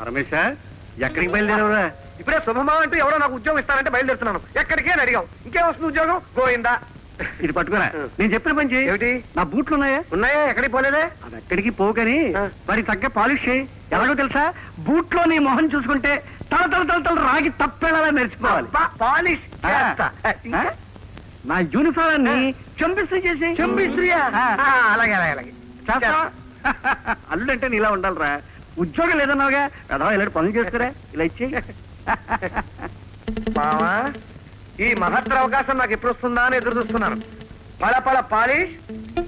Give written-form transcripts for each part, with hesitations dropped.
పరమేశ ఎక్కడికి బయలుదేరవురా? ఇప్పుడే శుభమా అంటూ ఎవరో నాకు ఉద్యోగం ఇస్తానంటే బయలుదేరుతున్నాను. ఎక్కడికే అని అడిగాం. ఇంకేం వస్తుంది ఉద్యోగం? గోయిందా. ఇది పట్టుకురా. నేను చెప్పిన పని చేయి. ఏమిటి? నా బూట్లు ఉన్నాయా? ఉన్నాయా? ఎక్కడికి పోలేదే. అది ఎక్కడికి పోకని వాడికి తగ్గ పాలిష్ చేయి. ఎలాగో తెలుసా, బూట్లో నీ మొహం చూసుకుంటే తల తల తల తల రాగి తప్పేలా మెరిచిపోవాలి. పాలిష్ నా యూనిఫామ్ చంపిస్త్రీ చేసి. చంపిస్త్రీయా? అలాగే అలాగే అలాగే. అల్లుడంటే నీలా ఉండాలిరా. ఉద్యోగం లేదన్నావుగా, అదా ఇలాంటి పనులు చేస్తారా? ఇలా ఇచ్చి మావా, ఈ మహత్తర అవకాశం నాకు ఎప్పుడు వస్తుందా అని ఎదురు చూస్తున్నాను. పల పాలిష్,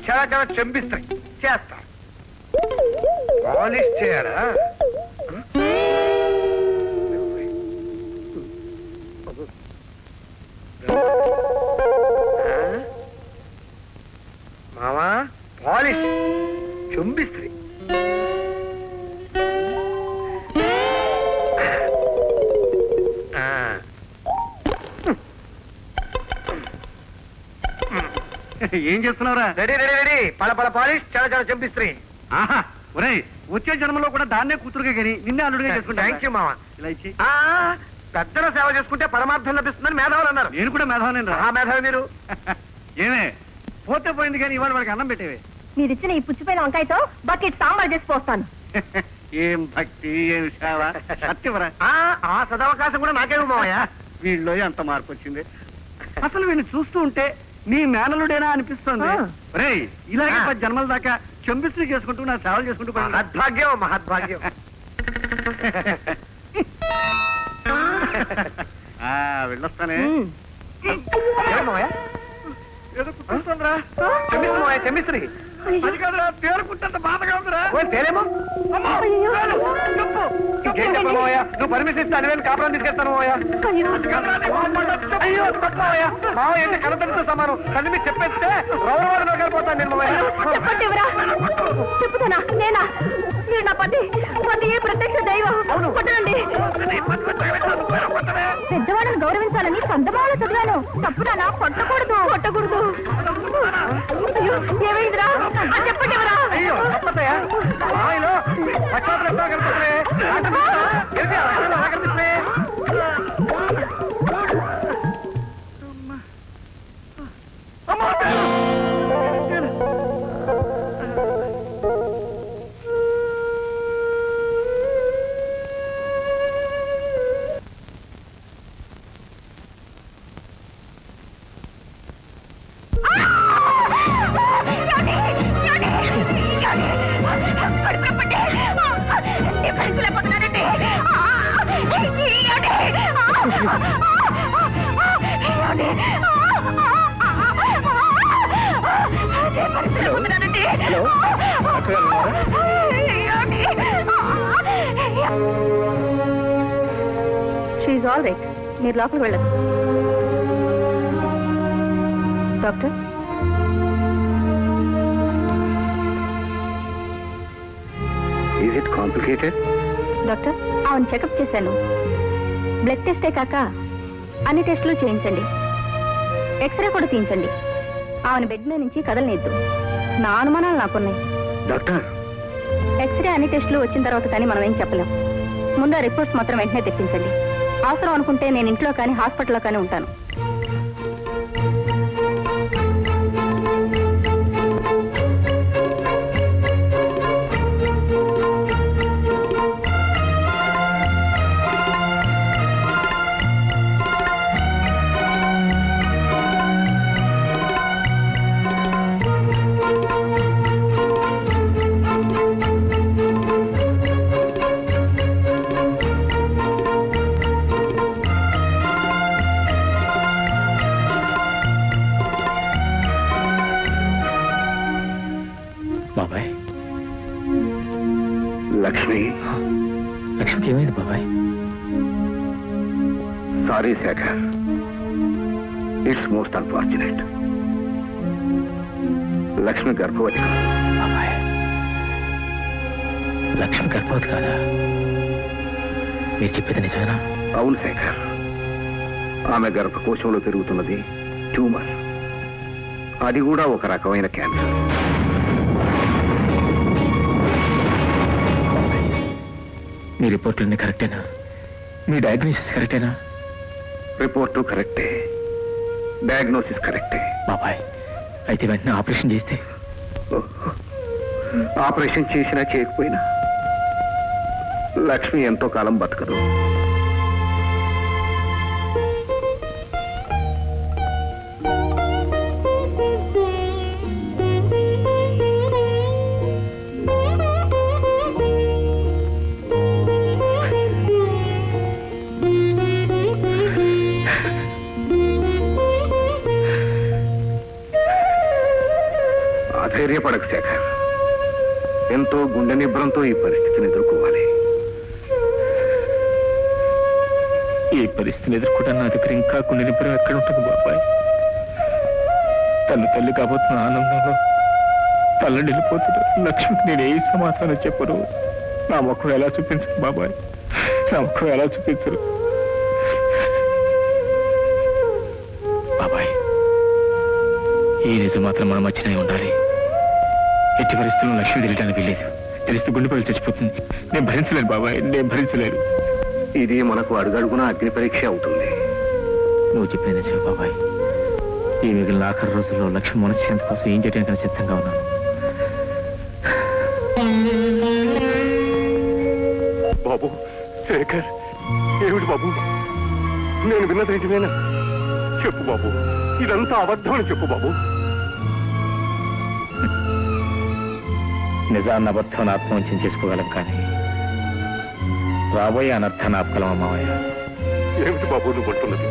చాలా చాలా చంపిస్త్రీ చేస్తా. పాలిష్ చేయడా? మావా, పాలిష్ చంపిస్త్రీ. ఏం చేస్తున్నావురా? Ready ready ready. పల పాలిష్, చాలా చాలా చంపిస్త్రీ. ఆహా, ఒరేయ్, వచ్చే జన్మలో కూడా దాన్నే కూతురుగా కానీ నిన్నే అల్లుడిగా చేసుకుంటా. థ్యాంక్ యూ మావా. ఇలా ఇచ్చి. పెద్దల సేవ చేసుకుంటే పరమార్థం లభిస్తుందని మేధావులు అన్నారు. నేను కూడా మేధావనేను. మేధావి మీరు. ఏమే పోతే పోయింది కానీ ఇవాళ వాడికి అన్నం పెట్టేవే. మీరు ఇచ్చిన ఈ పుచ్చిపోయిన వంకాయతో బకెట్ సాంబార్ చేసి పోస్తాను. ఏం భక్తి, ఏం సేవ. సత్యవరా, ఆ సదవకాశం కూడా నాకేమో మావయ్య. వీళ్ళలో ఎంత మార్పు వచ్చింది. అసలు వీడిని చూస్తూ ఉంటే నీ మేనలుడేనా అనిపిస్తుంది. రేయ్, ఇలాగే 10 జన్మల దాకా చంపిస్త్రీ చేసుకుంటూ నా సేవలు చేసుకుంటూ మహద్భాగ్యం మహద్భాగ్యం. వెళ్ళొస్తానే. ఏదో కుట్టుందిరా. చంపిస్త్రీ అది కాదురా, తేరుకుంటే బాధగా ఉందిరా. తేలేమో. నువ్వు పర్మిషన్ ఇస్తే అనివేలు కాపురం తీసుకెళ్తాను మావయ్య. అయ్యో తప్పవయ్యా. మావయ్య అంటే కనతడితో సమానం. కానీ మీరు చెప్పేస్తే రౌరవారిలో వెళ్ళిపోతాను నేను మావయ్య. చెప్పుతానా? నేనా? మీరు నా పతి ప్రత్యక్ష దైవం. కొట్టండి. పెద్దవాళ్ళని గౌరవించాలని సందమాలు చదివాను. తప్పునా? కొట్టకూడదు కొట్టకూడదు. ఏమైందిరా? చెప్పండి ఎవరా? అయ్యో తప్పదయ్యా. మావయ్యలో పక్షాలు కనిపిస్తున్నాయి. షీఈ్ ఆల్ రైట్. మీరు లోపలికి వెళ్ళదు. Doctor, is it complicated? Doctor, అవును, చెకప్ చేశాను. బ్లడ్ టెస్టే కాక అన్ని టెస్టులు చేయించండి. ఎక్స్రే కూడా తీయించండి. ఆమెను బెడ్ మీద నుంచి కదలనిద్దు. నా అనుమానాలు నాకున్నాయి. డాక్టర్, ఎక్స్రే అన్ని టెస్టులు వచ్చిన తర్వాత కానీ మనం ఏం చెప్పలేం. ముందు ఆ రిపోర్ట్స్ మాత్రం వెంటనే తెప్పించండి. అవసరం అనుకుంటే నేను ఇంట్లో కానీ హాస్పిటల్లో కానీ ఉంటాను. బాబాయ్, లక్ష్మికి ఏమైంది బాబాయ్? Sorry Shekhar, it's most unfortunate. Lakshmi గర్భవతి. బాబాయ్, లక్ష్మి గర్భవతి కాదా? మీరు చెప్పేది నిజమేనా? అవును శేఖర్, ఆమె గర్భకోశంలో పెరుగుతున్నది ట్యూమర్. అది కూడా ఒక రకమైన క్యాన్సర్. మీ రిపోర్ట్లన్నీ కరెక్టేనా? మీ డయాగ్నోసిస్ కరెక్టేనా? రిపోర్టు కరెక్టే, డయాగ్నోసిస్ కరెక్టే. బాబాయ్, అయితే వెంటనే ఆపరేషన్ చేస్తే? ఆపరేషన్ చేసినా చేయకపోయినా లక్ష్మి ఎంతో కాలం బతకదు. ఆశ్చర్యపడకు శేఖర్, ఎంతో గుండె నిబ్రంతో ఈ పరిస్థితిని ఎదుర్కోవాలి. ఈ పరిస్థితిని ఎదుర్కోవడం నా దగ్గర ఇంకా కొన్ని నిపుణులు ఎక్కడ ఉంటుంది బాబాయ్? తల్లి కాబోతున్న ఆనందంలో తల్లడిల్లిపోతున్నా లక్ష్మికి నేను ఏ సమాధానం చెప్పను. నా ముఖం ఎలా చూపించరు బాబాయ్? నా ముఖం ఎలా చూపించరు బాబాయ్? ఈ నిజం మాత్రం మన మధ్యనే ఉండాలి. ఎట్టి పరిస్థితుల్లో లక్ష్మి తెలియడానికి వీలేదు. తెలిస్తే గుండెపల్లి చచ్చిపోతుంది. నేను భరించలేను బాబాయ్, నేను భరించలేను. ఇది మనకు అడుగడుగున అగ్ని పరీక్ష అవుతుంది. నువ్వు చెప్పిన నిజమే బాబాయ్. ఈ మిగిలిన ఆఖరి రోజుల్లో లక్ష్మి మనశ్శాంతి కోసం ఏం చేయడానికి సిద్ధంగా ఉన్నాను. బాబు శేఖర్, ఏమిటి బాబు? నేను విన్నది నిజమేనా? చెప్పు బాబు, ఇదంతా అబద్ధం అని చెప్పు బాబు. నిజాన్ని అబద్ధాన్ని ఆత్మవంచం చేసుకోగలం, కానీ రాబోయే అనర్థాన్ని ఆపగలమా మావయ్య? ఏమిటి బాబు నువ్వు అంటున్నది?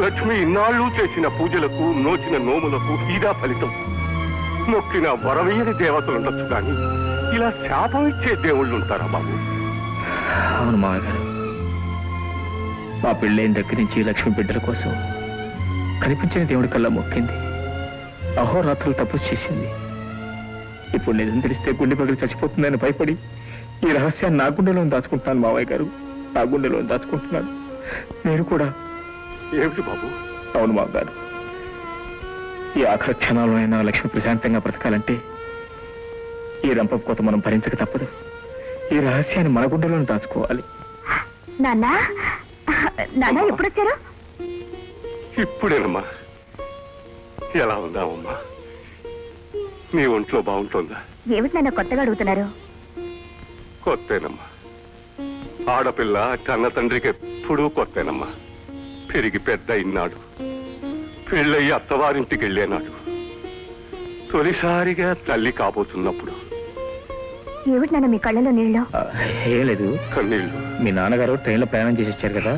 లక్ష్మి ఇన్నాళ్ళు చేసిన పూజలకు, నోచిన నోములకు ఇదా ఫలితం? మొక్కిన వరవేయని దేవతలు ఉండొచ్చు, కానీ ఇలా శాపం ఇచ్చే దేవుళ్ళు ఉంటారా బాబు? అవును మావయ్య గారు, మా పెళ్ళైన దగ్గర నుంచి లక్ష్మి బిడ్డల కోసం కనిపించిన దేవుడి కల్లా మొక్కింది. అహోరాత్రులు తపస్సు చేసింది. ఇప్పుడు నిజం తెలిస్తే గుండె పగిలి చచ్చిపోతుందని భయపడి ఈ రహస్యాన్ని నా గుండెలో దాచుకుంటున్నాను మావయ్య గారు. నా గుండెలో దాచుకుంటున్నాను. నేను కూడా. ఏమిటి బాబు? అవును మావ గారు, ఈ ఆఖరి క్షణాలైనా లక్ష్మి ప్రశాంతంగా బ్రతకాలంటే ఈ రంపం కోత మనం భరించక తప్పదు. ఈ రహస్యాన్ని మన గుండెలో దాచుకోవాలి. నాన్నా, నాన్న ఎప్పుడు వచ్చారు? ఇప్పుడేనమ్మా. ఎలా ఉందామమ్మా? నీ ఒంట్లో బాగుంటుందా? ఏమిటి నాన్న కొత్తగా అడుగుతున్నారు? కొత్తేనమ్మా. ఆడపిల్ల కన్న తండ్రికి ఎప్పుడూ కొత్తేనమ్మా. పెరిగి పెద్ద అయినాడు, పెళ్ళయి అత్తవారింటికి వెళ్ళేనాడు, తొలిసారిగా తల్లి కాబోతున్నప్పుడు ఏమిటి నాన్న మీ కళ్ళలో నీళ్ళు? ఏం లేదు, కన్నీళ్ళు. మీ నాన్నగారు ట్రైన్లో ప్రయాణం చేసి వచ్చారు కదా,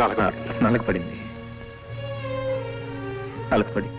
నలక నలక పడింది. నలక పడింది.